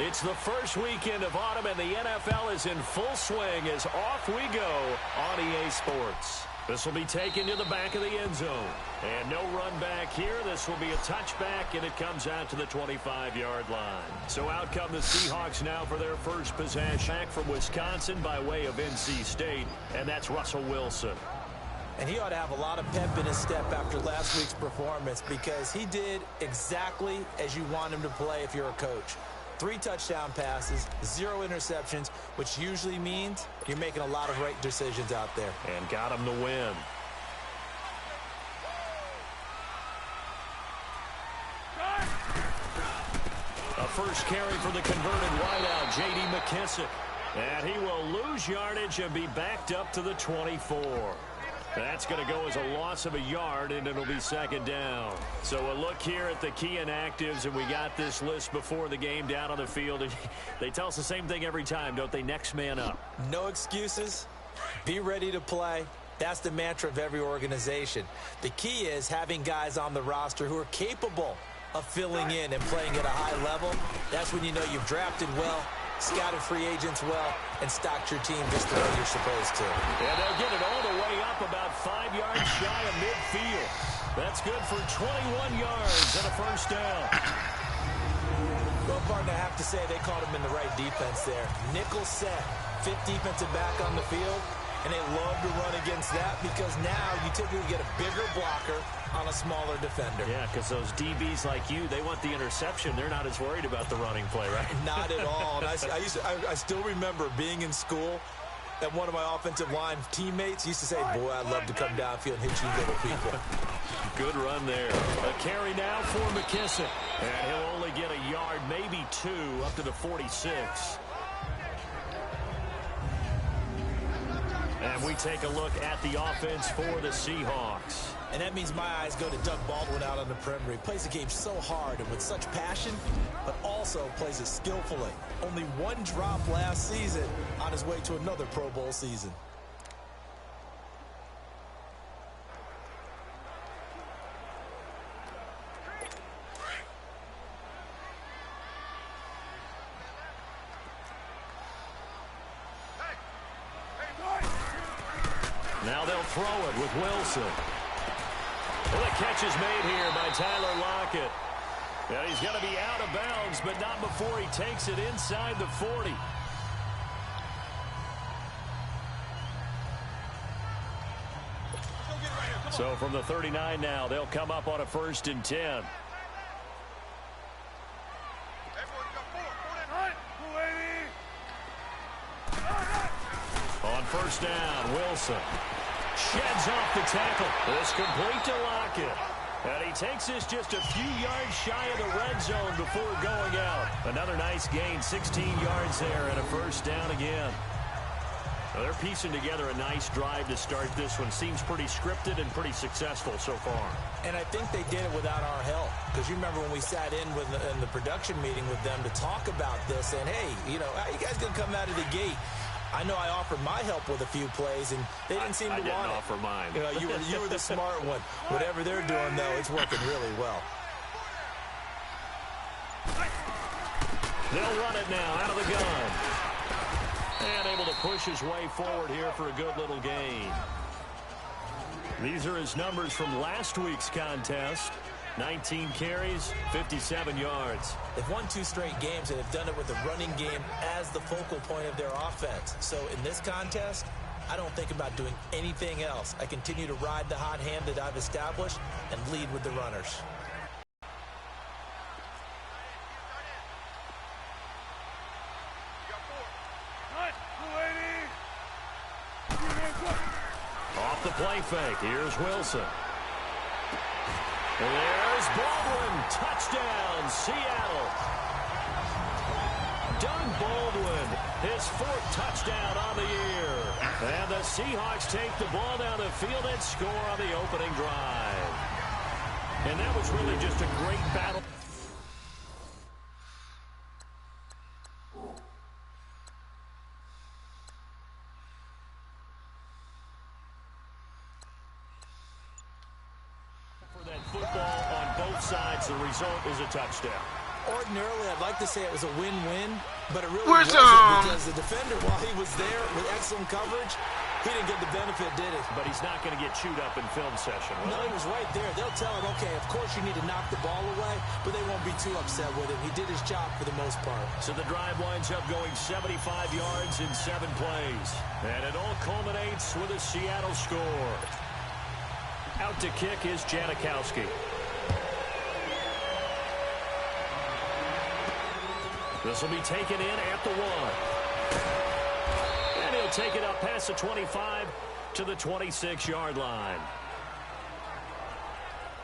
It's the first weekend of autumn, and the NFL is in full swing as off we go on EA Sports. This will be taken to the back of the end zone. And no run back here. This will be a touchback, and it comes out to the 25-yard line. So out come the Seahawks now for their first possession. Back from Wisconsin by way of NC State, and that's Russell Wilson. And he ought to have a lot of pep in his step after last week's performance because he did exactly as you want him to play if you're a coach. 3 touchdown passes, 0 interceptions, which usually means you're making a lot of right decisions out there. And got him to win. A first carry for the converted wideout, J.D. McKissick. And he will lose yardage and be backed up to the 24. That's going to go as a loss of a yard, and it'll be second down. So a look here at the key inactives, and we got this list before the game down on the field. And they tell us the same thing every time, don't they? Next man up. No excuses. Be ready to play. That's the mantra of every organization. The key is having guys on the roster who are capable of filling in and playing at a high level. That's when you know you've drafted well, scouted free agents well, and stocked your team just the way you're supposed to. And they'll get it all the way up about 5 yards shy of midfield. That's good for 21 yards and a first down. Well, partner, I have to say they caught him in the right defense there. Nickel set, 5th defensive back on the field, and they love to run against that because now you typically get a bigger blocker on a smaller defender. Yeah, because those DBs like you, they want the interception. They're not as worried about the running play, right? Not at all. And I still remember being in school, and one of my offensive line teammates used to say, boy, I'd love to come downfield and hit you little people. Good run there. A carry now for McKissick. And he'll only get a yard, maybe 2, up to the 46. And we take a look at the offense for the Seahawks. And that means my eyes go to Doug Baldwin out on the perimeter. He plays the game so hard and with such passion, but also plays it skillfully. Only 1 drop last season on his way to another Pro Bowl season. Now they'll throw it with Wilson. Well, the catch is made here by Tyler Lockett. And he's going to be out of bounds, but not before he takes it inside the 40. So from the 39 now, they'll come up on a 1st and 10. On 1st down, Wilson sheds off the tackle. It's complete to Lockett. And he takes this just a few yards shy of the red zone before going out. Another nice gain, 16 yards there, and a 1st down again. Now they're piecing together a nice drive to start this one. Seems pretty scripted and pretty successful so far. And I think they did it without our help. Because you remember when we sat in the production meeting with them to talk about this, and hey, you know, how you guys going to come out of the gate? I know I offered my help with a few plays, and they didn't seem to want it. I didn't offer mine. You know, you were the smart one. Whatever they're doing, though, it's working really well. They'll run it now out of the gun. And able to push his way forward here for a good little gain. These are his numbers from last week's contest. 19 carries, 57 yards. They've won 2 straight games and have done it with the running game as the focal point of their offense. So in this contest, I don't think about doing anything else. I continue to ride the hot hand that I've established and lead with the runners. Off the play fake, here's Wilson. There's Baldwin. Touchdown, Seattle. Doug Baldwin, his 4th touchdown on the year. And the Seahawks take the ball down the field and score on the opening drive. And that was really just a great battle. Football on both sides, the result is a touchdown. ordinarily, I'd like to say it was a win-win, but it really wasn't because the defender, while he was there with excellent coverage, he didn't get the benefit, did he? But he's not going to get chewed up in film session, will No, he was right there. They'll tell him, okay, of course you need to knock the ball away, but they won't be too upset with him. He did his job for the most part. So the drive winds up going 75 yards in 7 plays. And it all culminates with a Seattle score. Out to kick is Janikowski. This will be taken in at the 1. And he'll take it up past the 25 to the 26-yard line.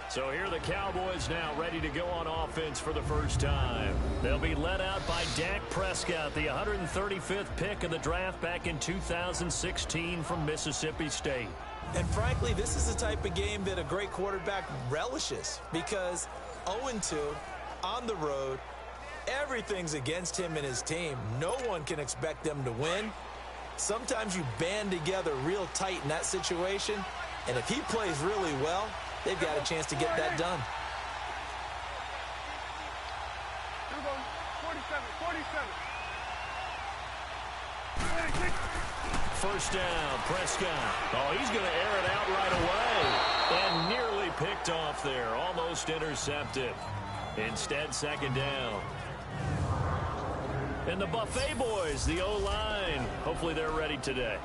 So here are the Cowboys now ready to go on offense for the first time. They'll be led out by Dak Prescott, the 135th pick of the draft back in 2016 from Mississippi State. And frankly, this is the type of game that a great quarterback relishes because 0-2 on the road, everything's against him and his team. No one can expect them to win. Sometimes you band together real tight in that situation, and if he plays really well, they've got a chance to get that done. 47. First down, Prescott. Oh, he's going to air it out right away. And nearly picked off there. Almost intercepted. Instead, second down. And the Buffet boys, the O-line, hopefully they're ready today.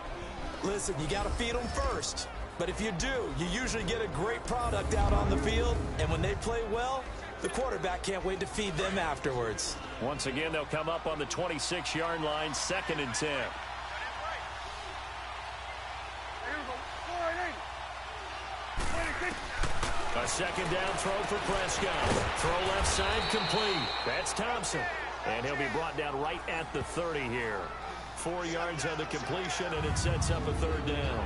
Listen, you got to feed them first. But if you do, you usually get a great product out on the field. And when they play well, the quarterback can't wait to feed them afterwards. Once again, they'll come up on the 26-yard line, 2nd and 10. A second down throw for Prescott. Throw left side complete. That's Thompson. And he'll be brought down right at the 30 here. 4 yards on the completion, and it sets up a 3rd down.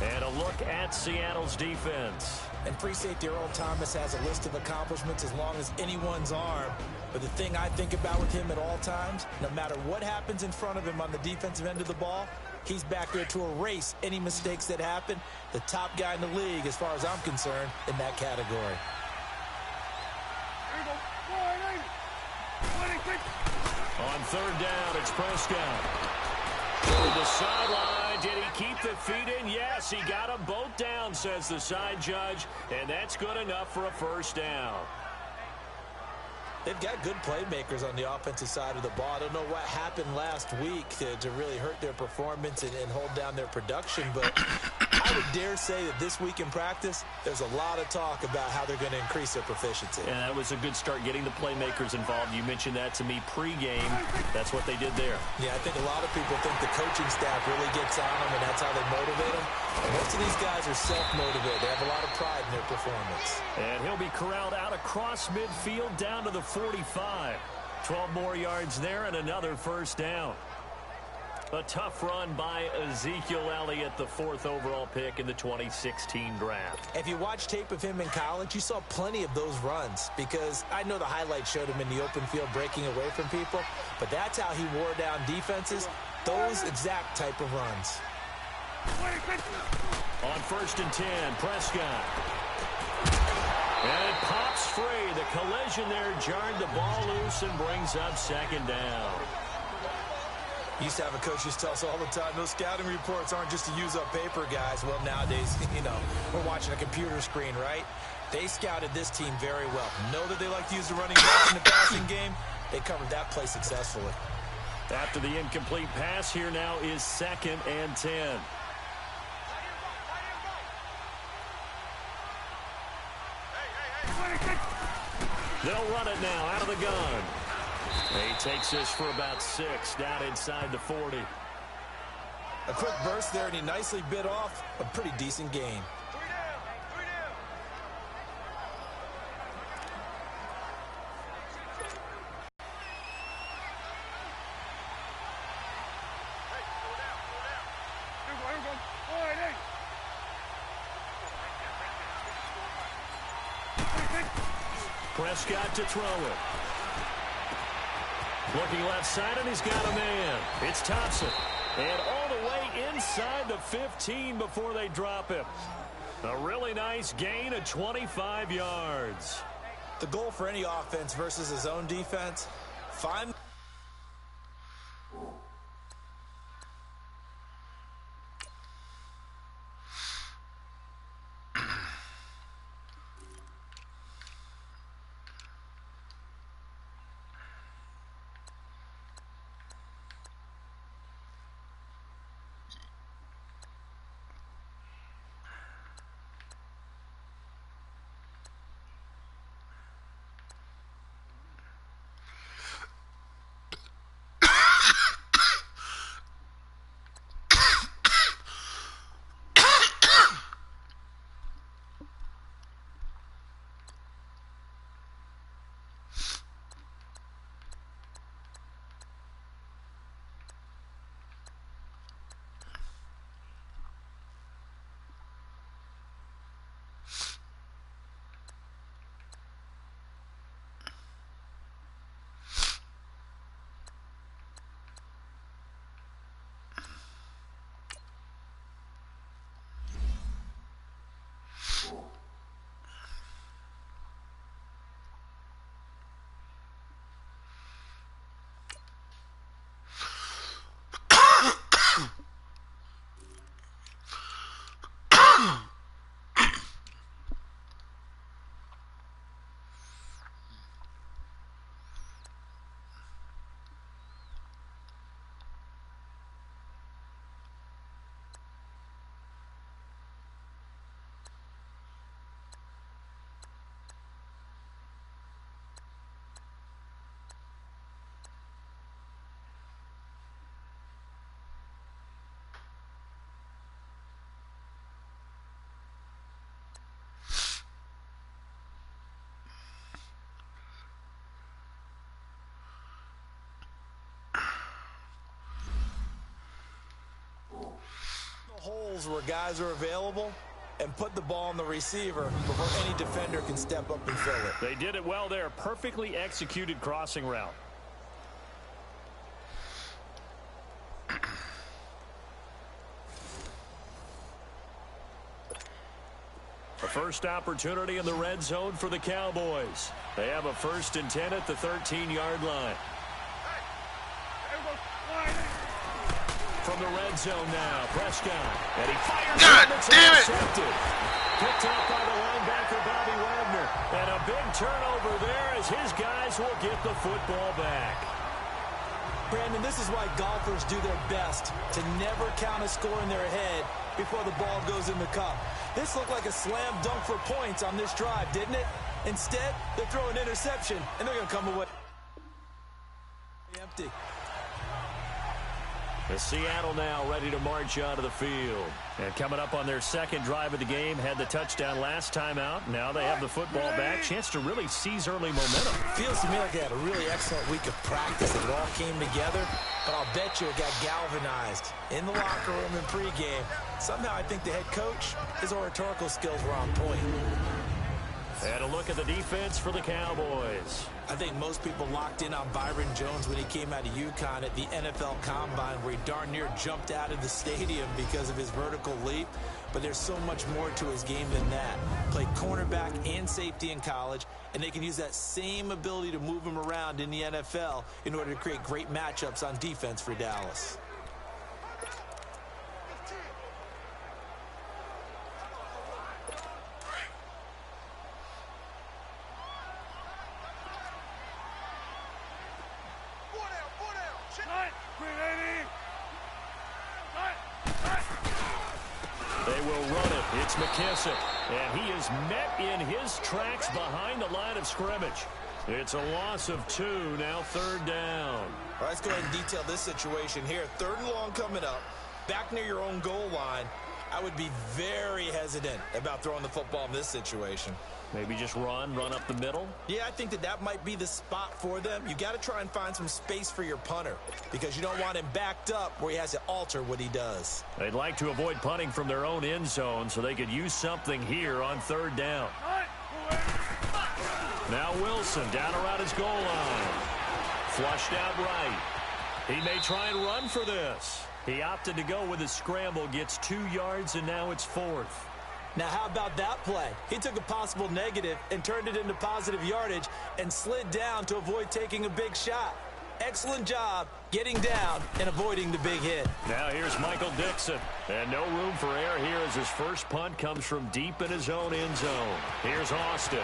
And a look at Seattle's defense. And free safety Earl Thomas has a list of accomplishments as long as anyone's arm. But the thing I think about with him at all times, no matter what happens in front of him on the defensive end of the ball, he's back there to erase any mistakes that happen. The top guy in the league, as far as I'm concerned, in that category. On 3rd down, it's Prescott. To the sideline, did he keep the feet in? Yes, he got them both down, says the side judge, and that's good enough for a 1st down. They've got good playmakers on the offensive side of the ball. I don't know what happened last week to really hurt their performance and hold down their production, but I would dare say that this week in practice, there's a lot of talk about how they're going to increase their proficiency. And that was a good start getting the playmakers involved. You mentioned that to me pregame. That's what they did there. Yeah, I think a lot of people think the coaching staff really gets on them, and that's how they motivate them. And most of these guys are self-motivated. They have a lot of pride in their performance. And he'll be corralled out across midfield down to the 45. 12 more yards there and another 1st down. A tough run by Ezekiel Elliott, the 4th overall pick in the 2016 draft. If you watch tape of him in college, you saw plenty of those runs because I know the highlights showed him in the open field breaking away from people, but that's how he wore down defenses, those exact type of runs. On 1st and 10, Prescott. And it pops free. The collision there jarred the ball loose and brings up 2nd down. Used to have a coach used to tell us all the time, those scouting reports aren't just to use up paper, guys. Well, nowadays, we're watching a computer screen, right? They scouted this team very well. Know that they like to use the running back in the passing game. They covered that play successfully. After the incomplete pass, here now is 2nd and 10. They'll run it now out of the gun. He takes this for about 6 down inside the 40. A quick burst there, and he nicely bit off a pretty decent gain. Prescott to throw it. Looking left side, and he's got a man. It's Thompson. And all the way inside the 15 before they drop him. A really nice gain of 25 yards. The goal for any offense versus his own defense, find... holes where guys are available and put the ball on the receiver before any defender can step up and fill it. They did it well there. Perfectly executed crossing route. A first opportunity in the red zone for the Cowboys. They have a 1st and 10 at the 13-yard line. From the red zone now, Prescott. And he fires. God damn it! Picked up by the linebacker, Bobby Wagner. And a big turnover there as his guys will get the football back. Brandon, this is why golfers do their best to never count a score in their head before the ball goes in the cup. This looked like a slam dunk for points on this drive, didn't it? Instead, they throw an interception, and they're going to come away empty. The Seattle now ready to march onto the field. And coming up on their second drive of the game, had the touchdown last time out. Now they have the football back. Chance to really seize early momentum. Feels to me like they had a really excellent week of practice. It all came together. But I'll bet you it got galvanized in the locker room in pregame. Somehow I think the head coach, his oratorical skills were on point. And a look at the defense for the Cowboys. I think most people locked in on Byron Jones when he came out of UConn at the NFL Combine, where he darn near jumped out of the stadium because of his vertical leap. But there's so much more to his game than that. Played cornerback and safety in college, and they can use that same ability to move him around in the NFL in order to create great matchups on defense for Dallas. They will run it. It's McKissick. And he is met in his tracks behind the line of scrimmage. It's a loss of 2, now 3rd down. All right, let's go ahead and detail this situation here. 3rd and long coming up, back near your own goal line. I would be very hesitant about throwing the football in this situation. Maybe just run up the middle? Yeah, I think that might be the spot for them. You got to try and find some space for your punter because you don't want him backed up where he has to alter what he does. They'd like to avoid punting from their own end zone so they could use something here on 3rd down. Now Wilson down around his goal line. Flushed out right. He may try and run for this. He opted to go with his scramble, gets 2 yards, and now it's 4th. Now, how about that play? He took a possible negative and turned it into positive yardage and slid down to avoid taking a big shot. Excellent job getting down and avoiding the big hit. Now here's Michael Dixon. And no room for error here as his first punt comes from deep in his own end zone. Here's Austin.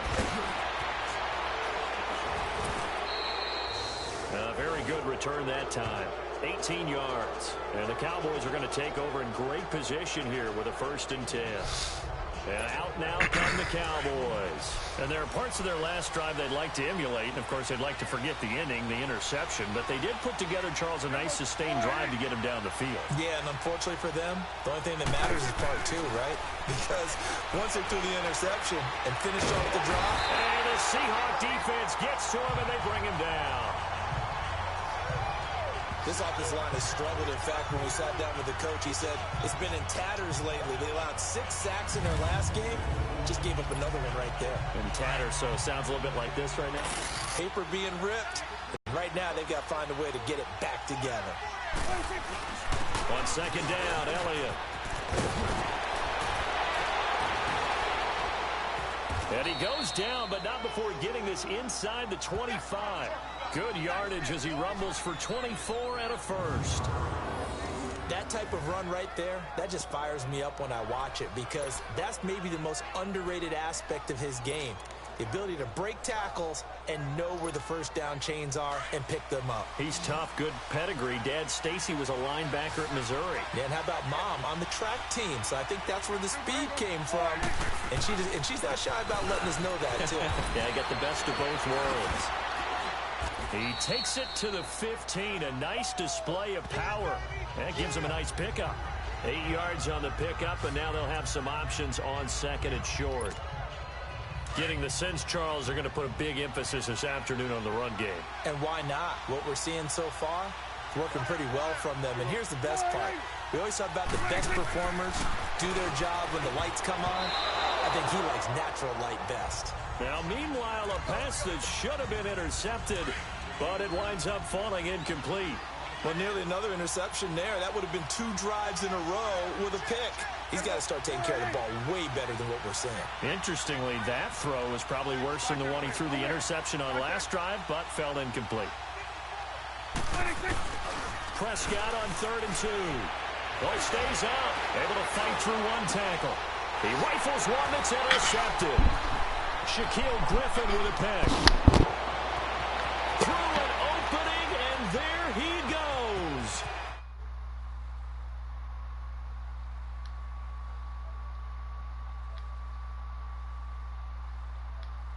A very good return that time. 18 yards. And the Cowboys are going to take over in great position here with a 1st and 10. And out now come the Cowboys. And there are parts of their last drive they'd like to emulate. And, of course, they'd like to forget the ending, the interception. But they did put together, Charles, a nice sustained drive to get him down the field. Yeah, and unfortunately for them, the only thing that matters is part 2, right? Because once they threw the interception and finished off the drive. And the Seahawk defense gets to him, and they bring him down. This offensive line has struggled. In fact, when we sat down with the coach, he said it's been in tatters lately. They allowed 6 sacks in their last game. Just gave up another one right there. In tatters, so it sounds a little bit like this right now. Paper being ripped. Right now, they've got to find a way to get it back together. On 2nd down, Elliott. And he goes down, but not before getting this inside the 25. Good yardage as he rumbles for 24 and a 1st. That type of run right there, that just fires me up when I watch it because that's maybe the most underrated aspect of his game. The ability to break tackles and know where the first down chains are and pick them up. He's tough, good pedigree. Dad, Stacy, was a linebacker at Missouri. Yeah, and how about Mom on the track team? So I think that's where the speed came from. And she's not shy about letting us know that, too. Yeah, I got the best of both worlds. He takes it to the 15. A nice display of power. That gives him a nice pickup. 8 yards on the pickup, and now they'll have some options on 2nd and short. Getting the sense, Charles, they're going to put a big emphasis this afternoon on the run game. And why not? What we're seeing so far is working pretty well from them. And here's the best part. We always talk about the best performers do their job when the lights come on. I think he likes natural light best. Now, meanwhile, a pass that should have been intercepted, but it winds up falling incomplete. Well, nearly another interception there. That would have been 2 drives in a row with a pick. He's got to start taking care of the ball way better than what we're seeing. Interestingly, that throw was probably worse than the one he threw the interception on last drive, but fell incomplete. Prescott on 3rd and 2. Well, he stays up, able to fight through one tackle. He rifles one that's intercepted. Shaquille Griffin with a pick. Through